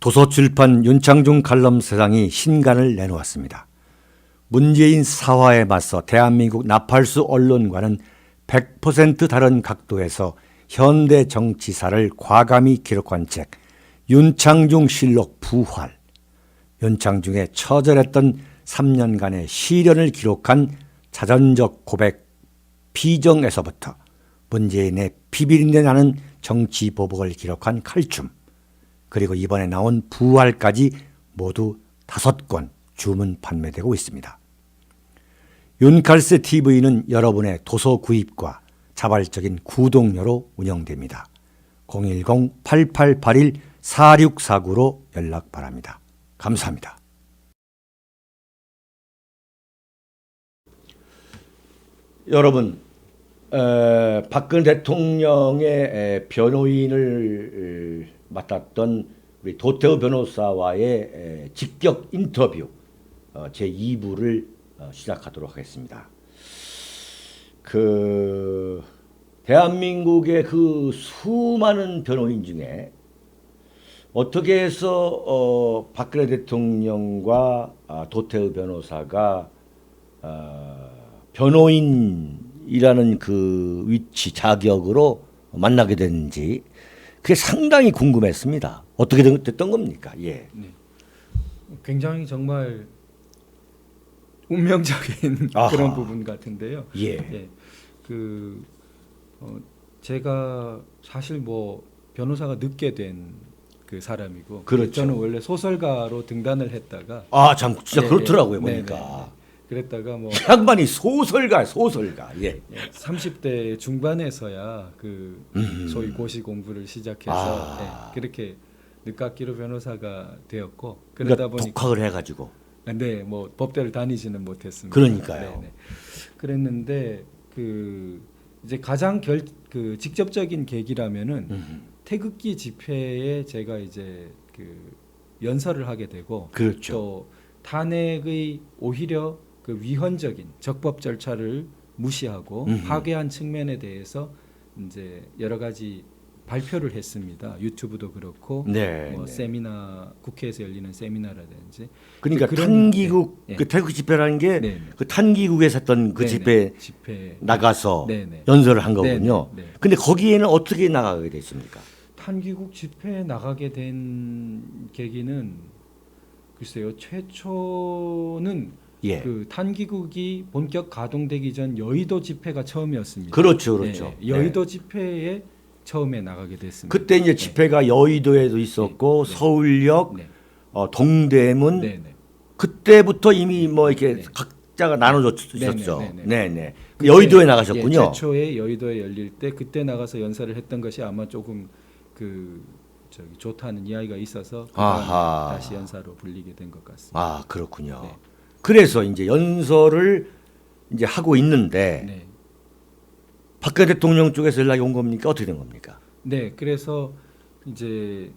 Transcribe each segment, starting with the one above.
도서출판 윤창중 칼럼세상이 신간을 내놓았습니다. 문재인 사화에 맞서 대한민국 나팔수 언론과는 100% 다른 각도에서 현대 정치사를 과감히 기록한 책 윤창중 실록 부활. 윤창중의 처절했던 3년간의 시련을 기록한 자전적 고백 피정에서부터 문재인의 비비린내 나는 정치 보복을 기록한 칼춤, 그리고 이번에 나온 부활까지 모두 5권 주문 판매되고 있습니다. 윤칼세 TV는 여러분의 도서 구입과 자발적인 구독료로 운영됩니다. 010-8881-4649로 연락 바랍니다. 감사합니다. 여러분, 박근혜 대통령의 변호인을 맡았던 우리 도태우 변호사와의 직격 인터뷰 제2부를 시작하도록 하겠습니다. 대한민국의 그 수많은 변호인 중에 어떻게 해서 박근혜 대통령과 도태우 변호사가 변호인이라는 그 위치 자격으로 만나게 됐는지 그게 상당히 궁금했습니다. 어떻게 됐던 겁니까? 예. 네. 굉장히 정말 운명적인 아하. 그런 부분 같은데요. 예. 예. 제가 사실 뭐 변호사가 늦게 된 그 사람이고, 그렇죠. 저는 원래 소설가로 등단을 했다가 참 진짜 예, 그렇더라고요, 예, 보니까. 네. 그랬다가 뭐 양반이 소설가. 예. 30대 중반에서야 소위 고시 공부를 시작해서 그렇게 늦깎이로 변호사가 되었고, 그러다 그러니까 보니 독학을 해가지고. 네, 뭐 법대를 다니지는 못했습니다. 그러니까요. 네네. 그랬는데 이제 가장 직접적인 계기라면은 태극기 집회에 제가 이제 연설을 하게 되고, 그렇죠. 또 탄핵의 오히려 위헌적인 적법 절차를 무시하고 파괴한 측면에 대해서 이제 여러 가지 발표를 했습니다. 유튜브도 그렇고, 네. 뭐 세미나, 국회에서 열리는 세미나라든지. 그러니까 그런- 탄기국 네. 그 태극 집회라는 게 네. 그 탄기국에서 했던 그 네네. 집회 나가서 네네. 연설을 한 거군요. 네네. 네. 근데 거기에는 어떻게 나가게 됐습니까? 탄기국 집회에 나가게 된 계기는 글쎄요, 최초는 예. 탄기국이 본격 가동되기 전 여의도 집회가 처음이었습니다. 그렇죠. 네, 여의도 집회에 처음에 나가게 됐습니다. 그때 이제 집회가 여의도에도 있었고 네. 서울역, 네. 동대문 네, 네. 그때부터 이미 뭐 이렇게 네. 각자가 나눠졌었죠. 네. 네네. 여의도에 나가셨군요. 최초에 여의도에 열릴 때 그때 나가서 연설을 했던 것이 아마 조금 좋다는 이야기가 있어서 아하. 다시 연사로 불리게 된 것 같습니다. 그렇군요. 네. 그래서 이제 연설을 이제 하고 있는데 네. 박근혜 대통령 쪽에서 연락이 온 겁니까? 어떻게 된 겁니까? 네, 그래서 이제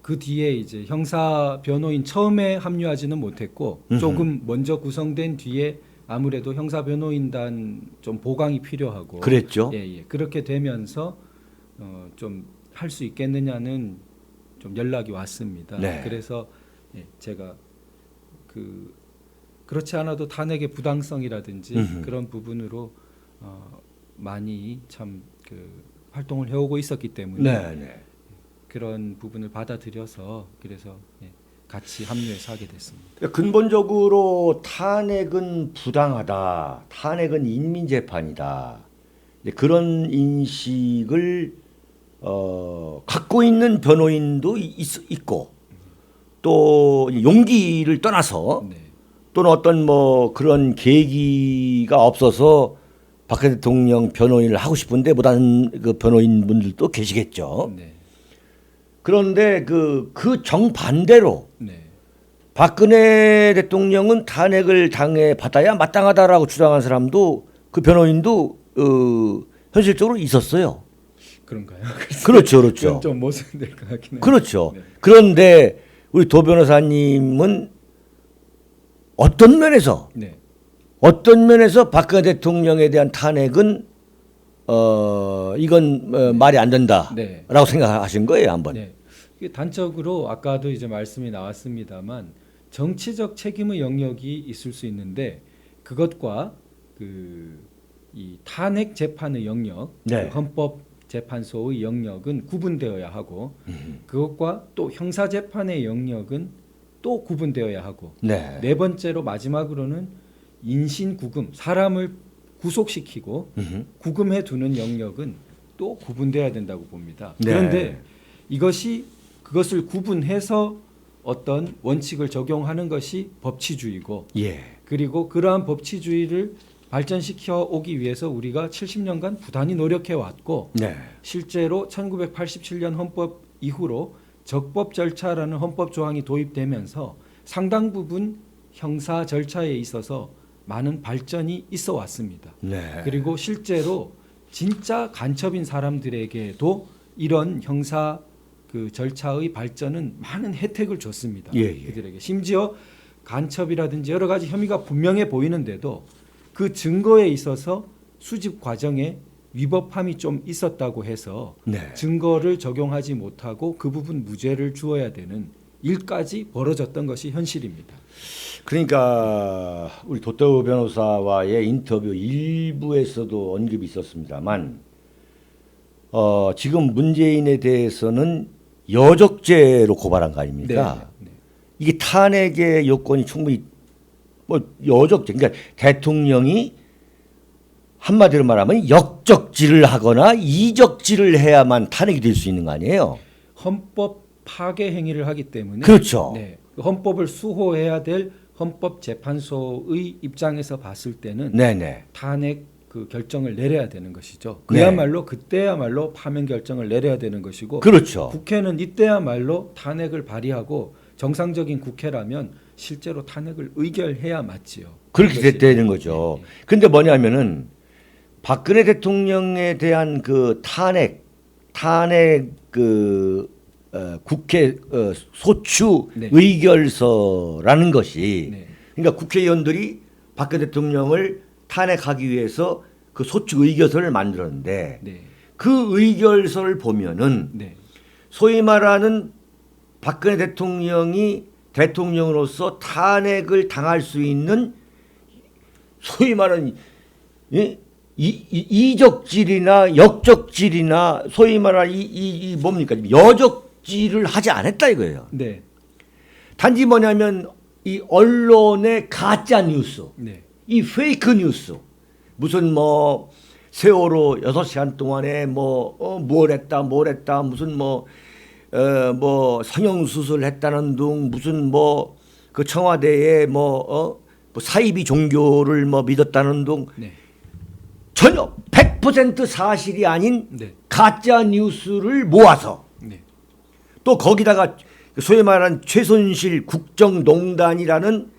그 뒤에 이제 형사 변호인 처음에 합류하지는 못했고, 조금 먼저 구성된 뒤에 아무래도 형사 변호인단 좀 보강이 필요하고, 그랬죠. 예, 그렇게 되면서 좀 할 수 있겠느냐는 좀 연락이 왔습니다. 네. 그래서 제가 그렇지 않아도 탄핵의 부당성이라든지 그런 부분으로 많이 참 활동을 해오고 있었기 때문에 네. 그런 부분을 받아들여서 그래서 같이 합류해서 하게 됐습니다. 근본적으로 탄핵은 부당하다. 탄핵은 인민재판이다. 이제 그런 인식을 갖고 있는 변호인도 있고, 또 용기를 떠나서 네. 또는 어떤 뭐 그런 계기가 없어서 박근혜 대통령 변호인을 하고 싶은데 못하는 그 변호인 분들도 계시겠죠. 네. 그런데 그 정반대로 네. 박근혜 대통령은 탄핵을 당해 받아야 마땅하다라고 주장한 사람도, 그 변호인도 현실적으로 있었어요. 그런가요? 그렇죠. 그건 좀 모순될 것 같긴 해요. 그렇죠. 네. 그런데 우리 도 변호사님은 어떤 면에서 네. 박근혜 대통령에 대한 탄핵은 이건 말이 안 된다라고 네. 생각하신 거예요, 한번. 네. 이게 단적으로 아까도 이제 말씀이 나왔습니다만 정치적 책임의 영역이 있을 수 있는데 그것과 이 탄핵 재판의 영역, 네. 그 헌법재판소의 영역은 구분되어야 하고 그것과 또 형사 재판의 영역은 또 구분되어야 하고 네. 네 번째로 마지막으로는 인신구금, 사람을 구속시키고 구금해 두는 영역은 또 구분돼야 된다고 봅니다. 네. 그런데 그것을 구분해서 어떤 원칙을 적용하는 것이 법치주의고 예. 그리고 그러한 법치주의를 발전시켜 오기 위해서 우리가 70년간 부단히 노력해 왔고 네. 실제로 1987년 헌법 이후로 적법 절차라는 헌법 조항이 도입되면서 상당 부분 형사 절차에 있어서 많은 발전이 있어 왔습니다. 네. 그리고 실제로 진짜 간첩인 사람들에게도 이런 형사 그 절차의 발전은 많은 혜택을 줬습니다. 예, 예. 그들에게 심지어 간첩이라든지 여러 가지 혐의가 분명해 보이는데도 그 증거에 있어서 수집 과정에 위법함이 좀 있었다고 해서 네. 증거를 적용하지 못하고 그 부분 무죄를 주어야 되는 일까지 벌어졌던 것이 현실입니다. 그러니까 우리 도태우 변호사와의 인터뷰 일부에서도 언급이 있었습니다만 지금 문재인에 대해서는 여적죄로 고발한 거 아닙니까? 네, 네. 이게 탄핵의 요건이 충분히 뭐 여적죄, 그러니까 대통령이 한마디로 말하면 역적질을 하거나 이적질을 해야만 탄핵이 될 수 있는 거 아니에요? 헌법 파괴 행위를 하기 때문에 그렇죠. 네, 그 헌법을 수호해야 될 헌법재판소의 입장에서 봤을 때는 네네. 탄핵 그 결정을 내려야 되는 것이죠. 네. 그야말로 그때야말로 파면 결정을 내려야 되는 것이고 그렇죠. 국회는 이때야말로 탄핵을 발의하고 정상적인 국회라면 실제로 탄핵을 의결해야 맞지요. 그렇게 그것이- 됐다는 거죠. 네, 네. 근데 뭐냐면은 박근혜 대통령에 대한 그 탄핵 국회 소추 네. 의결서라는 것이 네. 그러니까 국회의원들이 박근혜 대통령을 탄핵하기 위해서 그 소추 의결서를 만들었는데 네. 그 의결서를 보면은 네. 소위 말하는 박근혜 대통령이 대통령으로서 탄핵을 당할 수 있는 소위 말하는 이적질이나 역적질이나 소위 말하는 이 뭡니까 여적질을 하지 않았다 이거예요. 네. 단지 뭐냐면 이 언론의 가짜 뉴스, 네. 이 페이크 뉴스, 무슨 뭐 세월호 6시간 동안에 뭘 했다 무슨 뭐 성형수술 했다는 둥 무슨 그 청와대에 사이비 종교를 믿었다는 둥 네. 전혀 100% 사실이 아닌 네. 가짜 뉴스를 모아서 네. 또 거기다가 소위 말하는 최순실 국정농단이라는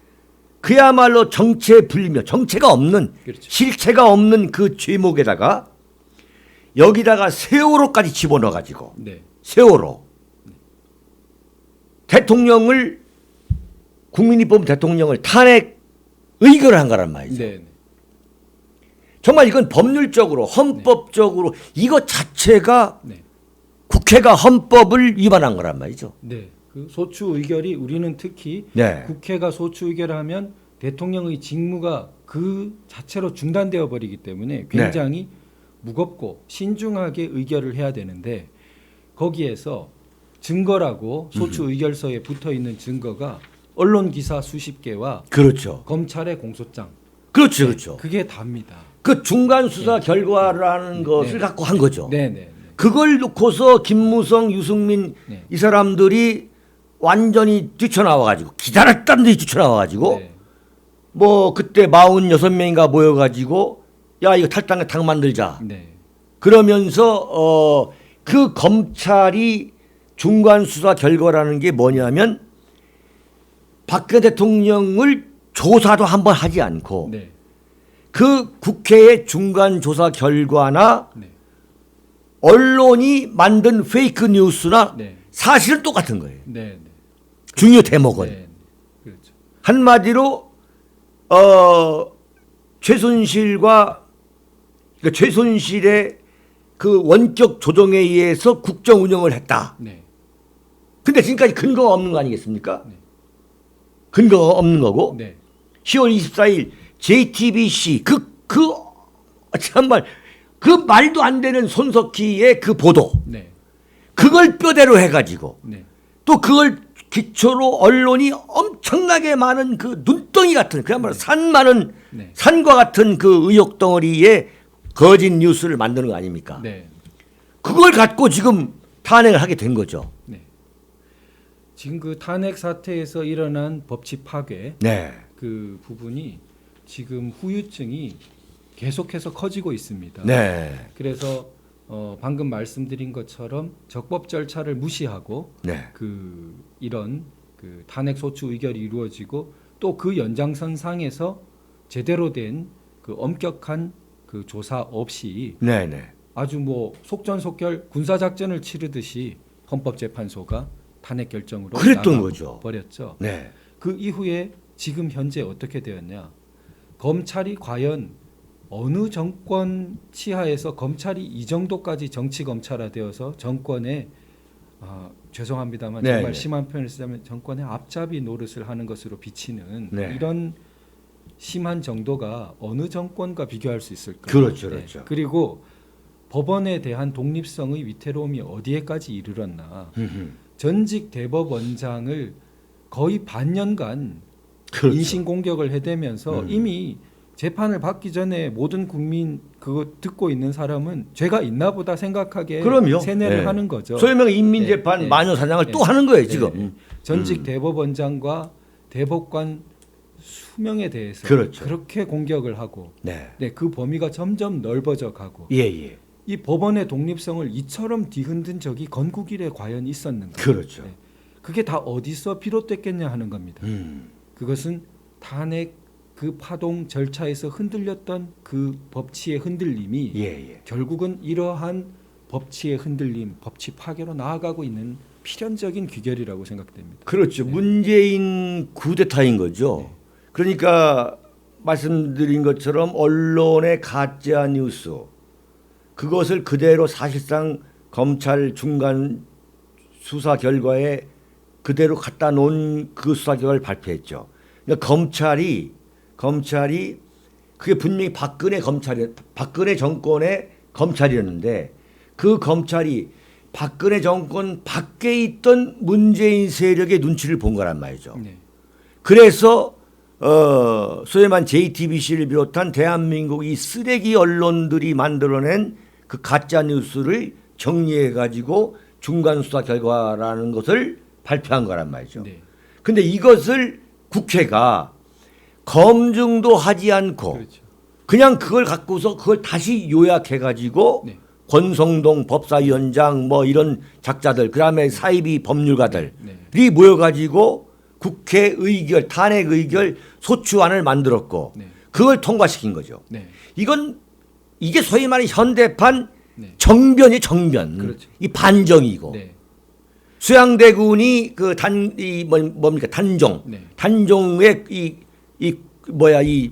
그야말로 정체 불명, 정체가 없는 그렇죠. 실체가 없는 그 죄목에다가 여기다가 세월호까지 집어넣어 가지고 네. 세월호 대통령을 국민이 뽑은 대통령을 탄핵 의결을 한 거란 말이죠. 네. 네. 정말 이건 법률적으로 헌법적으로 이것 자체가 네. 국회가 헌법을 위반한 거란 말이죠. 네. 그 소추 의결이 우리는 특히 네. 국회가 소추 의결하면 대통령의 직무가 그 자체로 중단되어 버리기 때문에 굉장히 무겁고 신중하게 의결을 해야 되는데 거기에서 증거라고 소추 의결서에 붙어 있는 증거가 언론 기사 수십 개와 그렇죠. 검찰의 공소장. 그렇죠. 그렇죠. 그게 답니다. 그 중간 수사 결과라는 것을 네. 갖고 한 거죠. 네, 네. 네. 그걸 놓고서 김무성, 유승민 네. 이 사람들이 완전히 뛰쳐나와 가지고 기다렸다는 듯이 뛰쳐나와 가지고 네. 그때 46명인가 모여 가지고 야 이거 탈당에 당 만들자. 네. 그러면서 그 검찰이 중간 수사 결과라는 게 뭐냐면 박근혜 대통령을 조사도 한번 하지 않고 네. 그 국회의 중간 조사 결과나 네. 언론이 만든 페이크 뉴스나 네. 사실은 똑같은 거예요. 네. 네. 중요 대목은 네. 그렇죠. 한마디로 최순실의 그 원격 조정에 의해서 국정 운영을 했다. 네. 근데 지금까지 근거가 없는 거 아니겠습니까? 네. 근거가 없는 거고 네. 10월 24일 JTBC 정말 그 말도 안 되는 손석희의 그 보도 네. 그걸 뼈대로 해가지고 네. 또 그걸 기초로 언론이 엄청나게 많은 그 눈덩이 같은 그야말로 산 많은 네. 산과 같은 그 의혹 덩어리에 거짓 뉴스를 만드는 거 아닙니까? 네. 그걸 갖고 지금 탄핵을 하게 된 거죠. 네. 지금 그 탄핵 사태에서 일어난 법치 파괴 네. 그 부분이 지금 후유증이 계속해서 커지고 있습니다. 네. 그래서 방금 말씀드린 것처럼 적법 절차를 무시하고 네. 이런 그 탄핵 소추 의결이 이루어지고 또 그 연장선상에서 제대로 된 그 엄격한 그 조사 없이 네. 네. 아주 뭐 속전속결 군사 작전을 치르듯이 헌법재판소가 탄핵 결정으로 그랬던 나가 거죠. 버렸죠. 네. 그 이후에 지금 현재 어떻게 되었냐? 검찰이 과연 어느 정권 치하에서 검찰이 이 정도까지 정치 검찰화되어서 정권에 죄송합니다만 네, 정말 네. 심한 표현을 쓰자면 정권의 앞잡이 노릇을 하는 것으로 비치는 네. 이런 심한 정도가 어느 정권과 비교할 수 있을까? 그렇죠, 그렇죠. 그리고 법원에 대한 독립성의 위태로움이 어디에까지 이르렀나? 전직 대법원장을 거의 반년간 그렇죠. 인신 공격을 해대면서 이미 재판을 받기 전에 모든 국민 그거 듣고 있는 사람은 죄가 있나 보다 생각하게 그럼요. 세뇌를 네. 하는 거죠. 소위 말해 인민재판 네, 네. 마녀사냥을 네. 또 하는 거예요 네, 지금. 네. 전직 대법원장과 대법관 수명에 대해서 그렇죠. 그렇게 공격을 하고 네. 네, 그 범위가 점점 넓어져 가고 예. 이 법원의 독립성을 이처럼 뒤흔든 적이 건국 이래 과연 있었는가? 그렇죠. 네. 그게 다 어디서 비롯됐겠냐 하는 겁니다. 그것은 탄핵 그 파동 절차에서 흔들렸던 그 법치의 흔들림이 예. 결국은 이러한 법치의 흔들림, 법치 파괴로 나아가고 있는 필연적인 귀결이라고 생각됩니다. 그렇죠. 문재인 쿠데타인 거죠. 네. 그러니까 말씀드린 것처럼 언론의 가짜 뉴스 그것을 그대로 사실상 검찰 중간 수사 결과에 그대로 갖다 놓은 그 수사 결과를 발표했죠. 그러니까 검찰이 그게 분명히 박근혜 정권의 검찰이었는데 그 검찰이 박근혜 정권 밖에 있던 문재인 세력의 눈치를 본 거란 말이죠. 네. 그래서 소위 말한 JTBC를 비롯한 대한민국 이 쓰레기 언론들이 만들어낸 그 가짜 뉴스를 정리해 가지고 중간 수사 결과라는 것을 발표한 거란 말이죠. 네. 근데 이것을 국회가 검증도 하지 않고 그렇죠. 그냥 그걸 갖고서 그걸 다시 요약해 가지고 네. 권성동 법사위원장 뭐 이런 작자들 그다음에 사이비 법률가들이 네. 모여 가지고 국회 의결 탄핵 의결 소추안을 만들었고 네. 그걸 통과시킨 거죠. 네. 이게 소위 말하는 현대판 네. 정변이 정변. 그렇죠. 이 반정이고 네. 수양대군이 그 뭡니까 단종 네. 단종의 이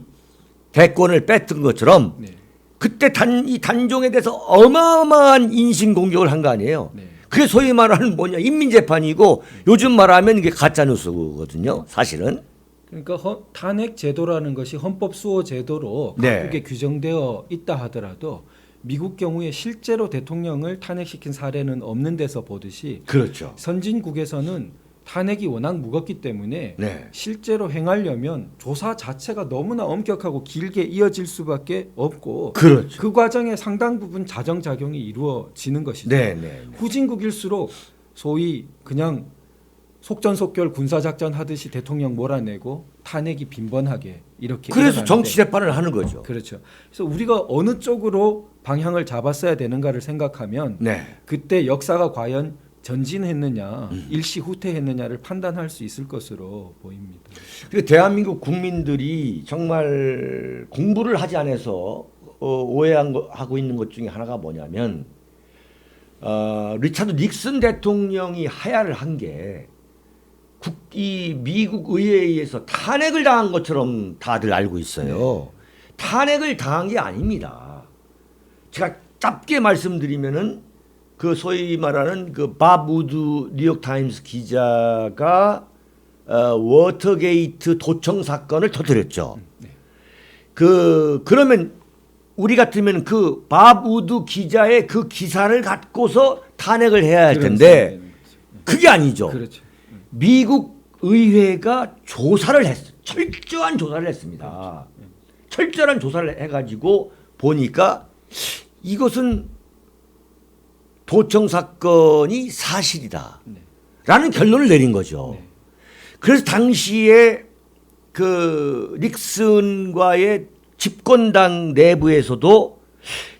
대권을 뺏은 것처럼 네. 그때 이 단종에 대해서 어마어마한 인신 공격을 한 거 아니에요. 네. 그게 소위 말하는 인민재판이고 요즘 말하면 이게 가짜 뉴스거든요. 사실은. 그러니까 탄핵 제도라는 것이 헌법 수호 제도로 네. 각국에 규정되어 있다 하더라도 미국 경우에 실제로 대통령을 탄핵시킨 사례는 없는 데서 보듯이 그렇죠. 선진국에서는 탄핵이 워낙 무겁기 때문에 네. 실제로 행하려면 조사 자체가 너무나 엄격하고 길게 이어질 수밖에 없고 그렇죠. 그 과정에 상당 부분 자정작용이 이루어지는 것이죠. 네. 후진국일수록 소위 그냥 속전속결 군사작전 하듯이 대통령 몰아내고 탄핵이 빈번하게 이렇게 그래서 일어나는데 정치 재판을 하는 거죠. 그렇죠. 그래서 우리가 어느 쪽으로 방향을 잡았어야 되는가를 생각하면 네. 그때 역사가 과연 전진했느냐 일시 후퇴했느냐를 판단할 수 있을 것으로 보입니다. 그리고 대한민국 국민들이 정말 공부를 하지 않아서 오해하고 있는 것 중에 하나가 뭐냐면 리차드 닉슨 대통령이 하야를 한 게 이 미국 의회에 의해서 탄핵을 당한 것처럼 다들 알고 있어요. 탄핵을 당한 게 아닙니다. 제가 짧게 말씀드리면은 그 소위 말하는 그 밥 우드 뉴욕 타임스 기자가 워터게이트 도청 사건을 터뜨렸죠. 네. 그러면 우리 같으면 그 밥 우드 기자의 그 기사를 갖고서 탄핵을 해야 할 텐데 그게 아니죠. 그렇죠. 미국 의회가 조사를 했어. 철저한 조사를 했습니다. 그렇죠. 철저한 조사를 해가지고 보니까 이것은 도청 사건이 사실이다. 네. 라는 결론을 내린 거죠. 네. 그래서 당시에 그 닉슨과의 집권당 내부에서도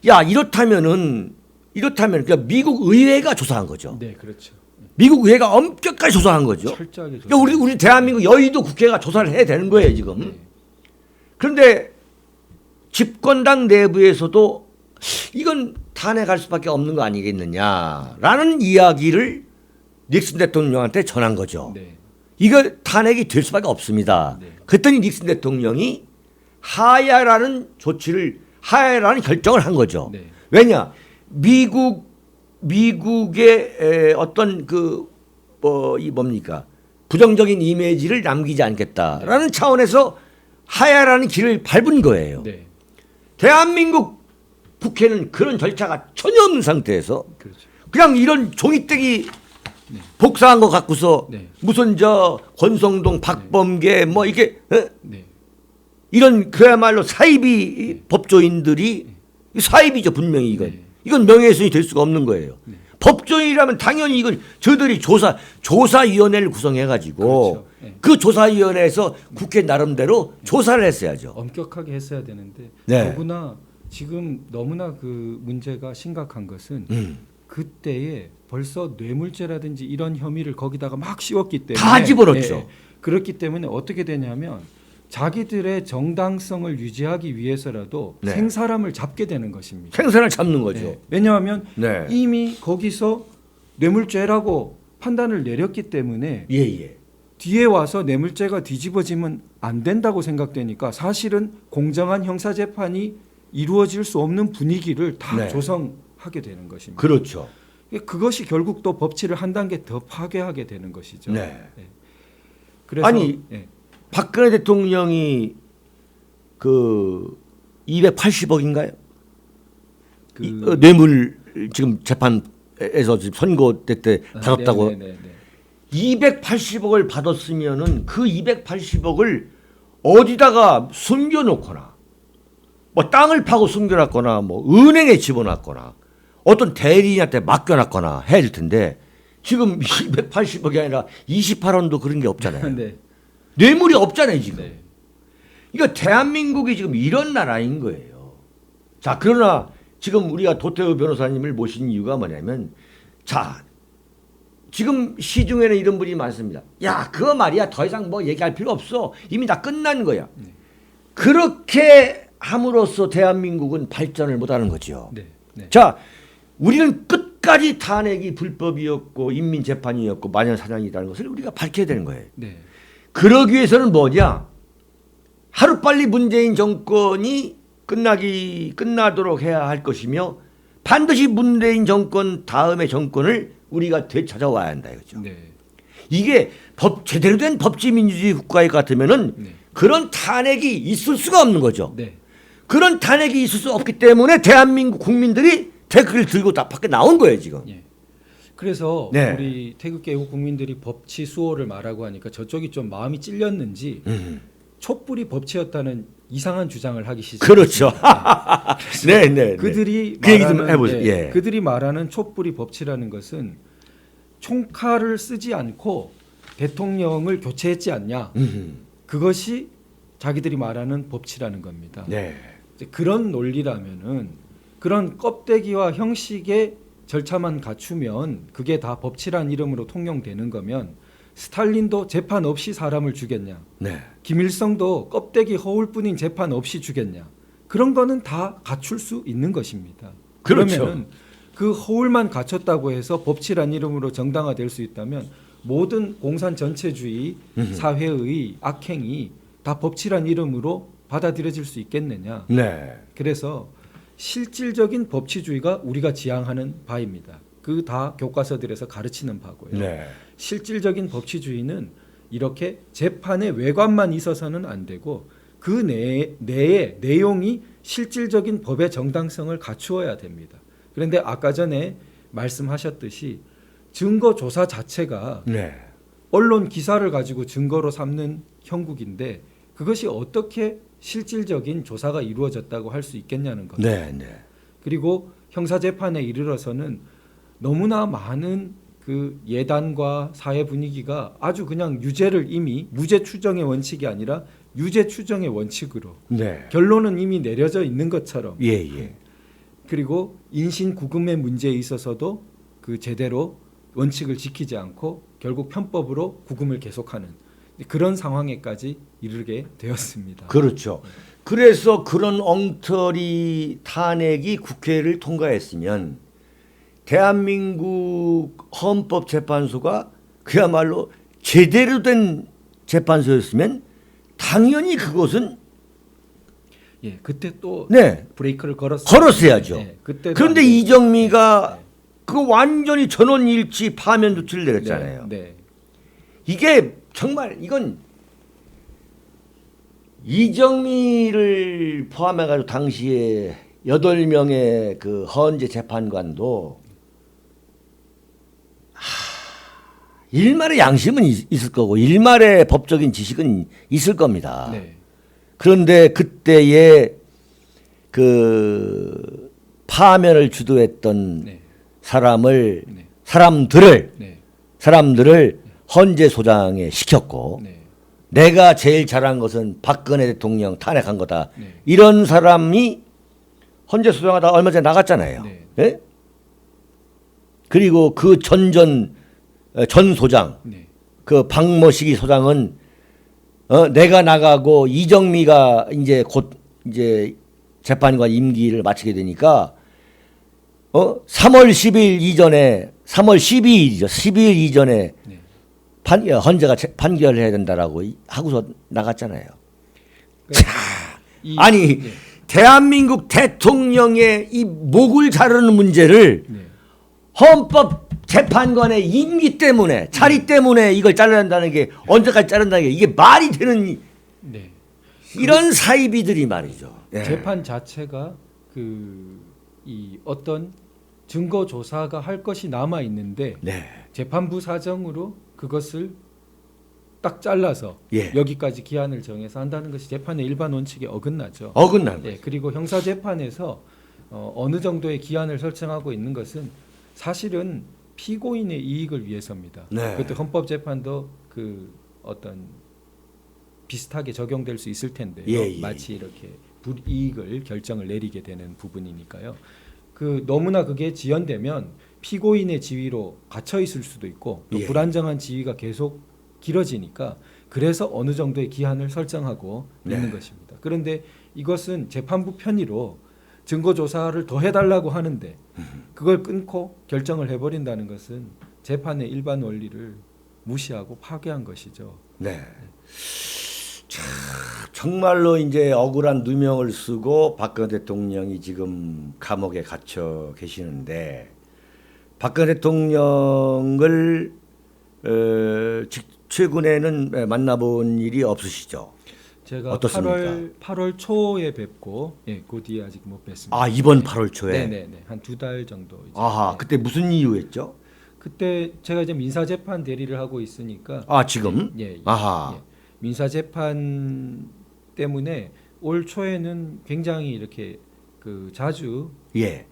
야 이렇다면 그러니까 미국 의회가 조사한 거죠. 네, 그렇죠. 미국 의회가 엄격하게 조사한 거죠. 철저하게 그러니까 우리 대한민국 여의도 국회가 조사를 해야 되는 거예요 지금. 네. 그런데 집권당 내부에서도 이건 탄핵할 수밖에 없는 거 아니겠느냐라는 이야기를 닉슨 대통령한테 전한 거죠. 네. 이거 탄핵이 될 수밖에 없습니다. 네. 그랬더니 닉슨 대통령이 하야라는 결정을 한 거죠. 네. 왜냐 미국의 어떤 이 뭡니까 부정적인 이미지를 남기지 않겠다라는 차원에서 하야라는 길을 밟은 거예요. 네. 대한민국 국회는 그런 절차가 전혀 없는 상태에서 그렇죠. 그냥 이런 종이떼기 복사한 거 갖고서 네. 무슨 권성동, 박범계 뭐 이게 네. 이런 그야말로 사이비 법조인들이 사이비죠 분명히 이건. 네. 이건 명예훼손이 될 수가 없는 거예요. 법조인이라면 당연히 이건 저들이 조사위원회를 구성해가지고 그렇죠. 네. 그 조사위원회에서 국회 나름대로 조사를 했어야죠. 엄격하게 했어야 되는데 네. 더구나 지금 너무나 그 문제가 심각한 것은 그때에 벌써 뇌물죄라든지 이런 혐의를 거기다가 막 씌웠기 때문에 다 집어넣죠. 예, 그렇기 때문에 어떻게 되냐면 자기들의 정당성을 유지하기 위해서라도 네. 생사람을 잡게 되는 것입니다. 생선을 잡는 거죠. 예, 왜냐하면 네. 이미 거기서 뇌물죄라고 판단을 내렸기 때문에 예. 뒤에 와서 뇌물죄가 뒤집어지면 안 된다고 생각되니까 사실은 공정한 형사재판이 이루어질 수 없는 분위기를 다 네. 조성하게 되는 것입니다. 그렇죠. 그것이 결국 또 법치를 한 단계 더 파괴하게 되는 것이죠. 네. 그래서 아니, 예. 박근혜 대통령이 그 280억인가요? 뇌물 지금 재판에서 지금 선고 때 받았다고. 네. 280억을 받았으면은 그 280억을 어디다가 숨겨놓거나 뭐 땅을 파고 숨겨놨거나 뭐 은행에 집어놨거나 어떤 대리인한테 맡겨놨거나 해야 될 텐데 지금 280억이 아니라 28원도 그런 게 없잖아요. 네. 뇌물이 없잖아요 지금. 네. 이거 대한민국이 지금 이런 나라인 거예요. 자 그러나 지금 우리가 도태우 변호사님을 모신 이유가 뭐냐면 자 지금 시중에는 이런 분이 많습니다. 야 그거 말이야 더 이상 뭐 얘기할 필요 없어. 이미 다 끝난 거야. 그렇게 함으로써 대한민국은 발전을 못하는 거죠. 네. 자 우리는 끝까지 탄핵이 불법이었고 인민재판이었고 마녀사냥이라는 것을 우리가 밝혀야 되는 거예요. 네. 그러기 위해서는 뭐냐? 하루빨리 문재인 정권이 끝나도록 해야 할 것이며 반드시 문재인 정권 다음의 정권을 우리가 되찾아와야 한다 이거죠. 네. 이게 제대로 된 법치민주주의 국가에 같으면은 네. 그런 탄핵이 있을 수가 없는 거죠. 네. 그런 탄핵이 있을 수 없기 때문에 대한민국 국민들이 태극기를 들고 다 밖에 나온 거예요 지금. 예. 그래서 네. 우리 태극기 애국 국민들이 법치 수호를 말하고 하니까 저쪽이 좀 마음이 찔렸는지 촛불이 법치였다는 이상한 주장을 하기 시작했어요. 그렇죠. 네. 그들이 그 얘기 좀 말하는, 해보세요. 예. 그들이 말하는 촛불이 법치라는 것은 총칼을 쓰지 않고 대통령을 교체했지 않냐. 그것이 자기들이 말하는 법치라는 겁니다. 네. 이제 그런 논리라면은 그런 껍데기와 형식의 절차만 갖추면 그게 다 법치란 이름으로 통용되는 거면 스탈린도 재판 없이 사람을 죽였냐? 네. 김일성도 껍데기 허울뿐인 재판 없이 죽였냐? 그런 거는 다 갖출 수 있는 것입니다. 그렇죠. 그러면은 그 허울만 갖췄다고 해서 법치란 이름으로 정당화될 수 있다면 모든 공산 전체주의 사회의 악행이 다 법치란 이름으로 받아들여질 수 있겠느냐? 네. 그래서 실질적인 법치주의가 우리가 지향하는 바입니다. 그 다 교과서들에서 가르치는 바고요. 네. 실질적인 법치주의는 이렇게 재판의 외관만 있어서는 안 되고 그 내에 내용이 실질적인 법의 정당성을 갖추어야 됩니다. 그런데 아까 전에 말씀하셨듯이 증거 조사 자체가 네. 언론 기사를 가지고 증거로 삼는 형국인데 그것이 어떻게 실질적인 조사가 이루어졌다고 할 수 있겠냐는 거죠. 네. 네. 그리고 형사재판에 이르러서는 너무나 많은 그 예단과 사회 분위기가 아주 그냥 유죄를 이미 무죄 추정의 원칙이 아니라 유죄 추정의 원칙으로 네. 결론은 이미 내려져 있는 것처럼 예, 예. 그리고 인신 구금의 문제에 있어서도 그 제대로 원칙을 지키지 않고 결국 편법으로 구금을 계속하는 그런 상황에까지 이르게 되었습니다. 그렇죠. 그래서 그런 엉터리 탄핵이 국회를 통과했으면 대한민국 헌법재판소가 그야말로 제대로 된 재판소였으면 당연히 그것은 예, 그때 또 네. 브레이크를 걸었어요. 걸었어야죠. 네, 그때 그런데 이정미가 그 완전히 전원일치 파면 조치를 내렸잖아요. 네. 이게 정말 이건 이정미를 포함해가지고 당시에 8명의 그 헌재 재판관도 일말의 양심은 있을 거고 일말의 법적인 지식은 있을 겁니다. 네. 그런데 그때의 그 파면을 주도했던 네. 사람을 네. 사람들을 헌재소장에 시켰고 네. 내가 제일 잘한 것은 박근혜 대통령 탄핵한 거다. 네. 이런 사람이 헌재소장하다 얼마 전에 나갔잖아요. 네. 예? 그리고 그 전 소장, 네. 그 박모식이 소장은 내가 나가고 이정미가 이제 곧 이제 재판관 임기를 마치게 되니까 3월 10일 이전에 3월 12일이죠. 12일 이전에 네. 헌재가 판결을 해야 된다라고 하고서 나갔잖아요. 이- 아니 네. 대한민국 대통령의 이 목을 자르는 문제를 네. 헌법 재판관의 임기 때문에 자리 때문에 이걸 자른다는 게 언제까지 자른다는 게 이게 말이 되는 네. 이런 사이비들이 말이죠. 예. 재판 자체가 이 어떤 증거 조사가 할 것이 남아 있는데 네. 재판부 사정으로 그것을 딱 잘라서 예. 여기까지 기한을 정해서 한다는 것이 재판의 일반 원칙에 어긋나죠. 어긋난 네, 거죠. 그리고 형사 재판에서 어느 정도의 기한을 설정하고 있는 것은 사실은 피고인의 이익을 위해서입니다. 네. 그것도 헌법 재판도 그 어떤 비슷하게 적용될 수 있을 텐데요. 예, 예. 마치 이렇게 불이익을 결정을 내리게 되는 부분이니까요. 그 너무나 그게 지연되면 피고인의 지위로 갇혀 있을 수도 있고 또 예. 불안정한 지위가 계속 길어지니까 그래서 어느 정도의 기한을 설정하고 네. 있는 것입니다. 그런데 이것은 재판부 편의로 증거 조사를 더 해달라고 하는데 그걸 끊고 결정을 해버린다는 것은 재판의 일반 원리를 무시하고 파괴한 것이죠. 네. 참, 정말로 이제 억울한 누명을 쓰고 박근혜 대통령이 지금 감옥에 갇혀 계시는데 박근혜 대통령을 최근에는 만나본 일이 없으시죠? 제가 어떻습니까? 8월 초에 뵙고 그 뒤에 아직 못 뵀습니다. 아 이번 8월 초에. 네네네 한 2달 정도. 이제. 아하 네. 그때 무슨 이유였죠? 그때 제가 이제 민사 재판 대리를 하고 있으니까. 아 지금? 예. 아하. 예. 민사 재판 때문에 올 초에는 굉장히 이렇게 그 자주 예.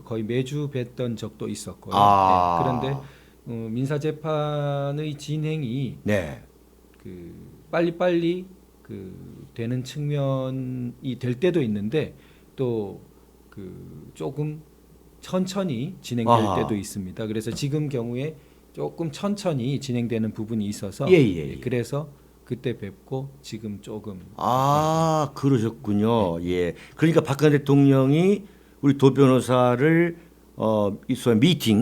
거의 매주 뵀던 적도 있었고요. 아. 네. 그런데 민사 재판의 진행이 네. 그 빨리빨리 그 되는 측면이 될 때도 있는데 또 그 조금 천천히 진행될 아하. 때도 있습니다. 그래서 지금 경우에 조금 천천히 진행되는 부분이 있어서 예, 예, 예. 그래서 그때 뵙고 지금 조금 아 그러셨군요. 예. 그러니까 박근혜 대통령이 우리 도 변호사를 이소위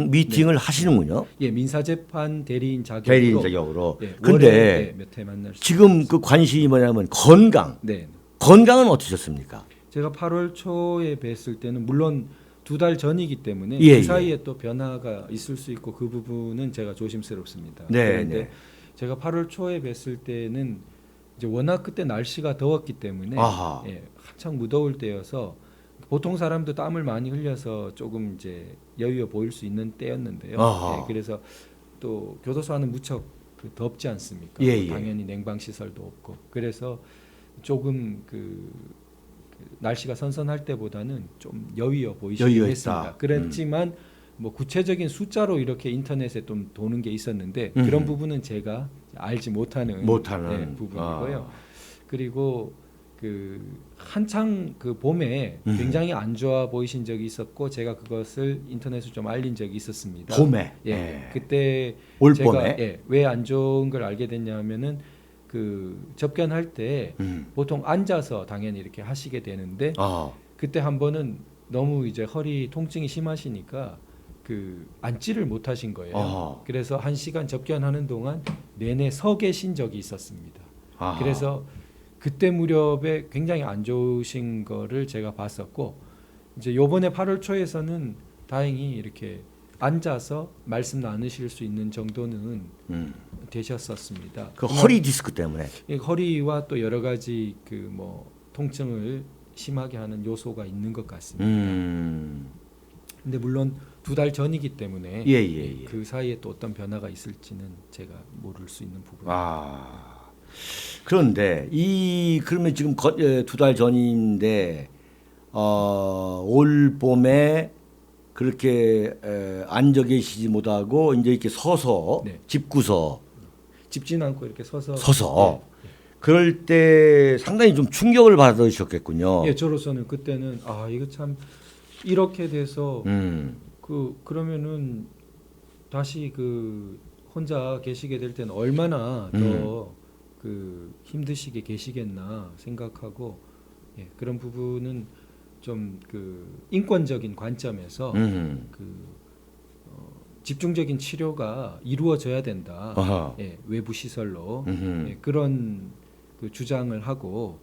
미팅을 하시는군요. 예 민사 재판 대리인 자격으로 대리인 자격으로. 예, 근데 월에 몇 회 만날 수 지금 그 관심이 뭐냐면 건강. 네. 건강은 어떠셨습니까? 제가 8월 초에 뵀을 때는 물론 두 달 전이기 때문에 예, 그 사이에 또 변화가 있을 수 있고 그 부분은 제가 조심스럽습니다. 네, 그런데 네. 제가 8월 초에 뵀을 때는 이제 워낙 그때 날씨가 더웠기 때문에 아하. 예, 한창 무더울 때여서 보통 사람도 땀을 많이 흘려서 조금 이제 여유어 보일 수 있는 때였는데요. 아하. 예, 그래서 또 교도소 안은 무척 덥지 않습니까? 예, 예. 당연히 냉방 시설도 없고 그래서 조금 그 날씨가 선선할 때보다는 좀 여유어 보이시긴 여유가 했습니다. 있다. 그렇지만 뭐 구체적인 숫자로 이렇게 인터넷에 좀 도는 게 있었는데 음. 그런 부분은 제가 알지 못하는 부분이고요. 아. 그리고 그 한창 그 봄에 굉장히 안 좋아 보이신 적이 있었고 제가 그것을 인터넷에 좀 알린 적이 있었습니다. 봄에. 예, 예. 그때 올 제가 봄에. 왜 안 좋은 걸 알게 됐냐면은 그 접견할 때 보통 앉아서 당연히 이렇게 하시게 되는데 아. 그때 한 번은 너무 이제 허리 통증이 심하시니까 그 앉지를 못하신 거예요. 아하. 그래서 1시간 접견하는 동안 내내 서 계신 적이 있었습니다. 아하. 그래서 그때 무렵에 굉장히 안 좋으신 거를 제가 봤었고 이제 요번에 8월 초에서는 다행히 이렇게 앉아서 말씀 나누실 수 있는 정도는 되셨었습니다. 그 허리 디스크 때문에. 이 허리와 또 여러 가지 그 뭐 통증을 심하게 하는 요소가 있는 것 같습니다. 근데 물론 두 달 전이기 때문에 예, 예, 예. 그 사이에 또 어떤 변화가 있을지는 제가 모를 수 있는 부분입니다. 아. 그런데 그러면 지금 두 달 전인데 올 봄에 그렇게 앉아 계시지 못하고 이제 이렇게 서서 네. 짚고서 짚지는 않고 이렇게 서서 그럴 때 상당히 좀 충격을 받으셨겠군요. 예, 저로서는 그때는 이거 참 이렇게 돼서 그러면은 다시 그 혼자 계시게 될 때는 얼마나 더 그 힘드시게 계시겠나 생각하고 그런 부분은 좀 그 인권적인 관점에서 집중적인 치료가 이루어져야 된다. 외부 시설로 그런 그 주장을 하고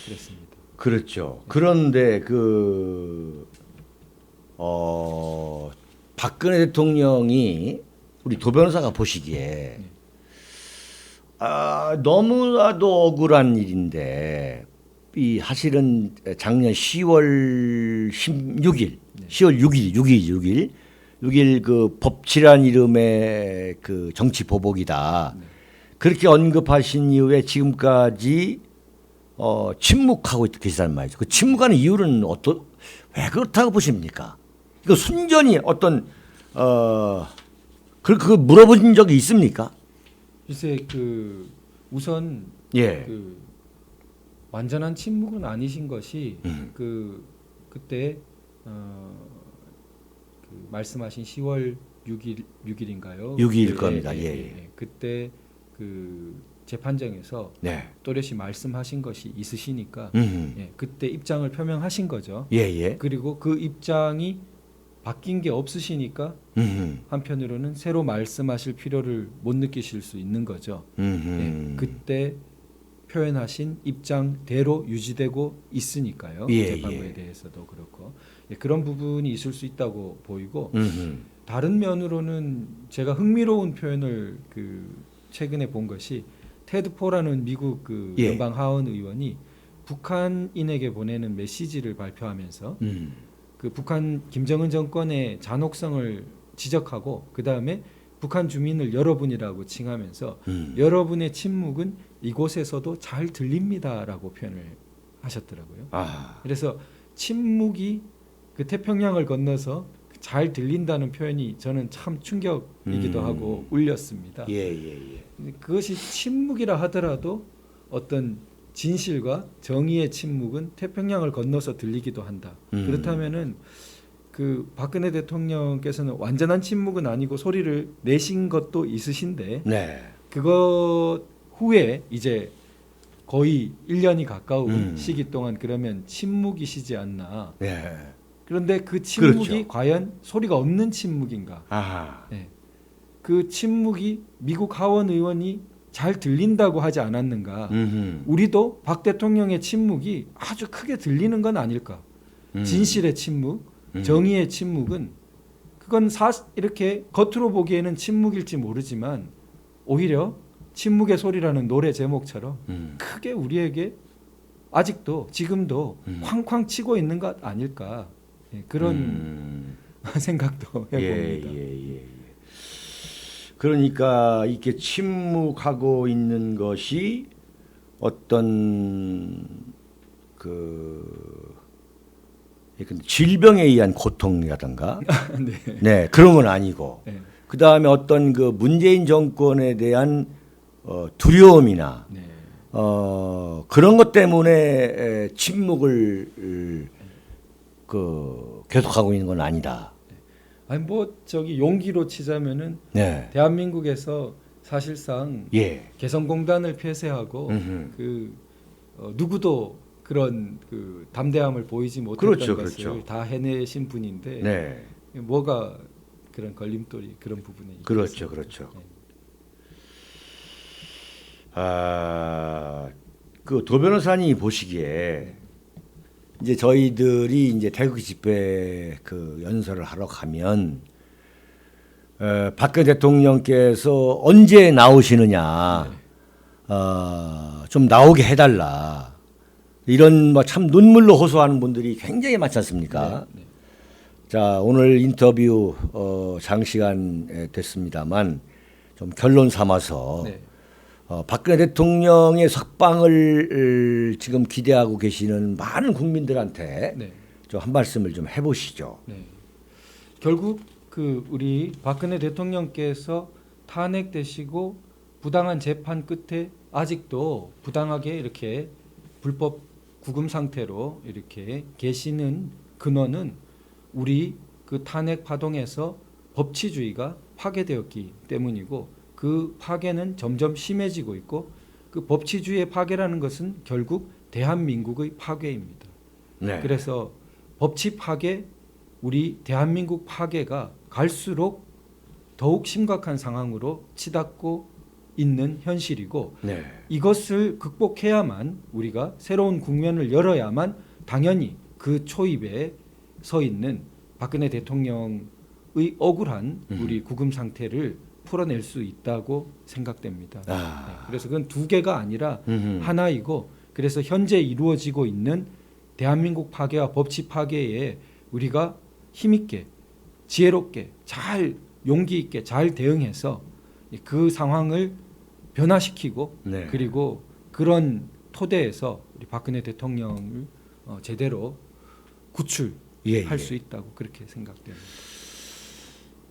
그랬습니다. 그렇죠. 그런데 박근혜 대통령이 우리 도 변호사가 보시기에 너무나도 억울한 일인데 이 사실은 작년 10월 16일, 10월 6일 그 법치란 이름의 그 정치 보복이다. 그렇게 언급하신 이후에 지금까지 침묵하고 계시단 말이죠. 그 침묵하는 이유는 왜 그렇다고 보십니까? 이거 순전히 어떤 그 물어본 적이 있습니까? 글쎄 그 우선 예. 그 완전한 침묵은 아니신 것이 그때 그 말씀하신 10월 6일인가요? 6일 겁니다. 예. 그때 그 재판정에서 네. 또렷이 말씀하신 것이 있으시니까 그때 입장을 표명하신 거죠. 예. 그리고 그 입장이 바뀐 게 없으시니까 한편으로는 새로 말씀하실 필요를 못 느끼실 수 있는 거죠. 그때 표현하신 입장대로 유지되고 있으니까요. 재판부에 대해서도 그렇고 그런 부분이 있을 수 있다고 보이고 다른 면으로는 제가 흥미로운 표현을 그 최근에 본 것이 테드 포라는 미국 그 연방 하원 의원이 북한인에게 보내는 메시지를 발표하면서 그 북한 김정은 정권의 잔혹성을 지적하고 그 다음에 북한 주민을 여러분이라고 칭하면서 여러분의 침묵은 이곳에서도 잘 들립니다라고 표현을 하셨더라고요. 그래서 침묵이 그 태평양을 건너서 잘 들린다는 표현이 저는 참 충격이기도 하고 울렸습니다. 그것이 침묵이라 하더라도 어떤 진실과 정의의 침묵은 태평양을 건너서 들리기도 한다. 그렇다면은 그 박근혜 대통령께서는 완전한 침묵은 아니고 소리를 내신 것도 있으신데 그것 후에 이제 거의 1년이 가까운 시기 동안 그러면 침묵이시지 않나. 그런데 그 침묵이 그렇죠. 과연 소리가 없는 침묵인가? 그 침묵이 미국 하원 의원이 잘 들린다고 하지 않았는가? 우리도 박 대통령의 침묵이 아주 크게 들리는 건 아닐까? 진실의 침묵, 정의의 침묵은 그건 이렇게 겉으로 보기에는 침묵일지 모르지만 오히려 침묵의 소리라는 노래 제목처럼 크게 우리에게 아직도 지금도 쾅쾅 치고 있는 것 아닐까 그런 생각도 해봅니다. 예. 그러니까 이렇게 침묵하고 있는 것이 어떤 그 질병에 의한 고통이라든가 네 그런 건 아니고 네. 그 다음에 어떤 그 문재인 정권에 대한 두려움이나 네. 그런 것 때문에 침묵을 계속하고 있는 건 아니다. 아니 뭐 저기 용기로 치자면은 네. 대한민국에서 사실상 예. 개성공단을 폐쇄하고 누구도 그런 그 담대함을 보이지 못했던 그렇죠, 것을 그렇죠. 다 해내신 분인데 네. 뭐가 그런 걸림돌이 그런 부분에 그렇죠, 있겠습니까? 그렇죠. 네. 그 도 변호사님이 보시기에 이제 저희들이 이제 태극기 집회 그 연설을 하러 가면 박근혜 대통령께서 언제 나오시느냐, 좀 나오게 해달라 이런 뭐 참 눈물로 호소하는 분들이 굉장히 많지 않습니까? 네. 자 오늘 인터뷰 장시간 됐습니다만 좀 결론 삼아서. 네. 박근혜 대통령의 석방을 지금 기대하고 계시는 많은 국민들한테 네. 좀 한 말씀을 좀 해보시죠. 네. 결국 그 우리 박근혜 대통령께서 탄핵되시고 부당한 재판 끝에 아직도 부당하게 이렇게 불법 구금 상태로 이렇게 계시는 근원은 우리 그 탄핵 파동에서 법치주의가 파괴되었기 때문이고 그 파괴는 점점 심해지고 있고 그 법치주의의 파괴라는 것은 결국 대한민국의 파괴입니다. 네. 그래서 법치 파괴, 우리 대한민국 파괴가 갈수록 더욱 심각한 상황으로 치닫고 있는 현실이고 네. 이것을 극복해야만 우리가 새로운 국면을 열어야만 당연히 그 초입에 서 있는 박근혜 대통령의 억울한 우리 구금 상태를 풀어낼 수 있다고 생각됩니다. 네, 그래서 그건 두 개가 아니라 하나이고 그래서 현재 이루어지고 있는 대한민국 파괴와 법치 파괴에 우리가 힘있게 지혜롭게 잘 용기 있게 잘 대응해서 그 상황을 변화시키고 네. 그리고 그런 토대에서 우리 박근혜 대통령을 제대로 구출할 수 있다고 그렇게 생각됩니다.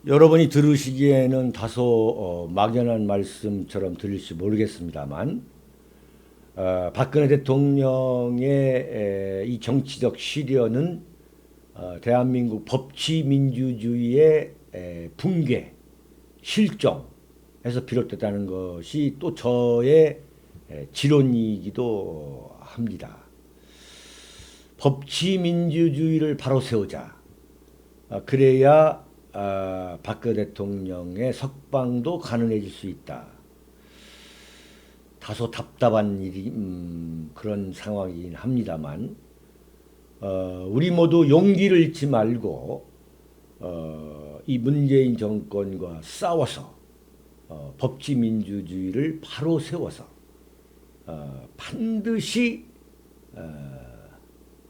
여러분이 들으시기에는 다소 막연한 말씀처럼 들릴지 모르겠습니다만 박근혜 대통령의 이 정치적 시련은 대한민국 법치민주주의의 붕괴, 실종에서 비롯됐다는 것이 또 저의 지론이기도 합니다. 법치민주주의를 바로 세우자. 그래야 박근혜 대통령의 석방도 가능해질 수 있다. 다소 답답한 그런 상황이긴 합니다만 우리 모두 용기를 잃지 말고 이 문재인 정권과 싸워서 법치민주주의를 바로 세워서 반드시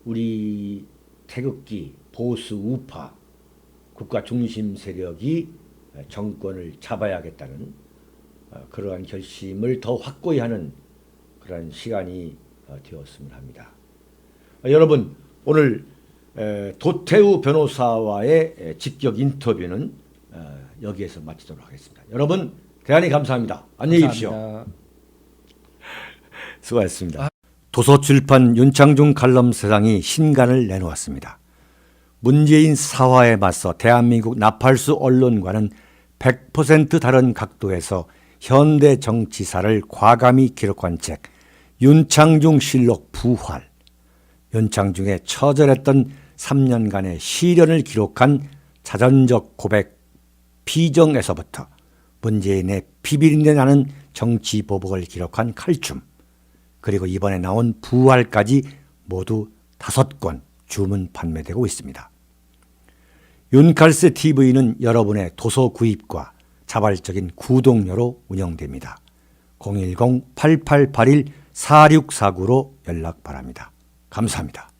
우리 태극기 보수 우파 국가 중심 세력이 정권을 잡아야겠다는 그러한 결심을 더 확고히 하는 그러한 시간이 되었으면 합니다. 여러분 오늘 도태우 변호사와의 직격 인터뷰는 여기에서 마치도록 하겠습니다. 여러분 대단히 감사합니다. 안녕히 계십시오. 감사합니다. 수고하셨습니다. 도서출판 윤창중 칼럼세상이 신간을 내놓았습니다. 문재인 사화에 맞서 대한민국 나팔수 언론과는 100% 다른 각도에서 현대 정치사를 과감히 기록한 책 윤창중 실록 부활, 윤창중의 처절했던 3년간의 시련을 기록한 자전적 고백 피정에서부터 문재인의 비비린내 나는 정치 보복을 기록한 칼춤, 그리고 이번에 나온 부활까지 모두 5권 주문 판매되고 있습니다. 윤칼스 TV는 여러분의 도서 구입과 자발적인 구독료로 운영됩니다. 010-8881-4649로 연락 바랍니다. 감사합니다.